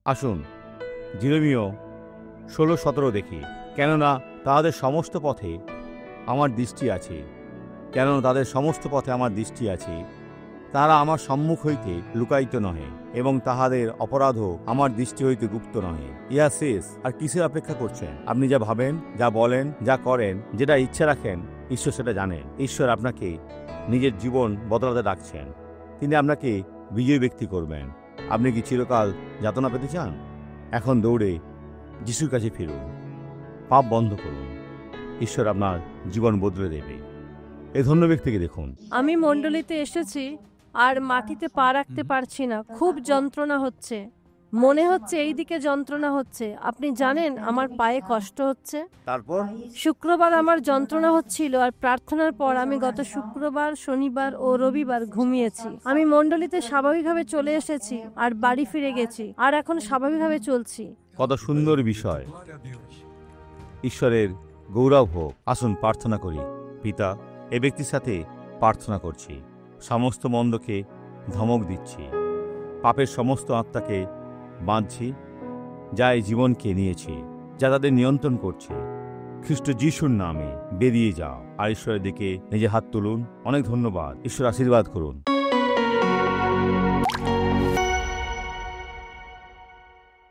আসুন জিরোমিও 16-17 দেখি। কেননা তাহাদের সমস্ত পথে আমার দৃষ্টি আছে, কেননা তাদের সমস্ত পথে আমার দৃষ্টি আছে। তাহারা আমার সম্মুখ হইতে লুকায়িত নহে, এবং তাহাদের অপরাধও আমার দৃষ্টি হইতে গুপ্ত নহে। ইহা শেষ, আর কিসের অপেক্ষা করছেন? আপনি যা ভাবেন, যা বলেন, যা করেন, যেটা ইচ্ছা রাখেন, ঈশ্বর সেটা জানেন। ঈশ্বর আপনাকে নিজের জীবন বদলাতে ডাকছেন। তিনি আপনাকে বিজয়ী ব্যক্তি করবেন। আপনি কি চিরকাল যাতনা পেতে চান? এখন দৌড়ে যিশুর কাছে ফিরুন, পাপ বন্ধ করুন। ঈশ্বর আপনার জীবন বদলে দেবে। এই ধন্য ব্যক্তিকে দেখুন। আমি মণ্ডলীতে এসেছি আর মাটিতে পা রাখতে পারছি না, খুব যন্ত্রণা হচ্ছে। মনে হচ্ছে এই দিকে যন্ত্রণা হচ্ছে। আপনি জানেন আমার পায়ে কষ্ট হচ্ছে। তারপর শুক্রবার আমার যন্ত্রণা হচ্ছিল, আর প্রার্থনার পর আমি গত শুক্রবার, শনিবার ও রবিবার ঘুমিয়েছি। আমি মণ্ডলীতে স্বাভাবিকভাবে চলে এসেছি আর বাড়ি ফিরে গেছি, আর এখন স্বাভাবিকভাবে চলছি। কত সুন্দর বিষয়। ঈশ্বরের গৌরব হোক। আসুন প্রার্থনা করি। পিতা, এ ব্যক্তির সাথে প্রার্থনা করছি। সমস্ত মন্দকে ধমক দিচ্ছি, পাপের সমস্ত আত্মাকে বাঁধছি, যা এই জীবনকে নিয়েছে, যা তাদের নিয়ন্ত্রণ করছে। খ্রিস্ট যিশুর নামে বেরিয়ে যাও, আর ঈশ্বরের দিকে নিজে হাত তুলুন। অনেক ধন্যবাদ। ঈশ্বর আশীর্বাদ করুন।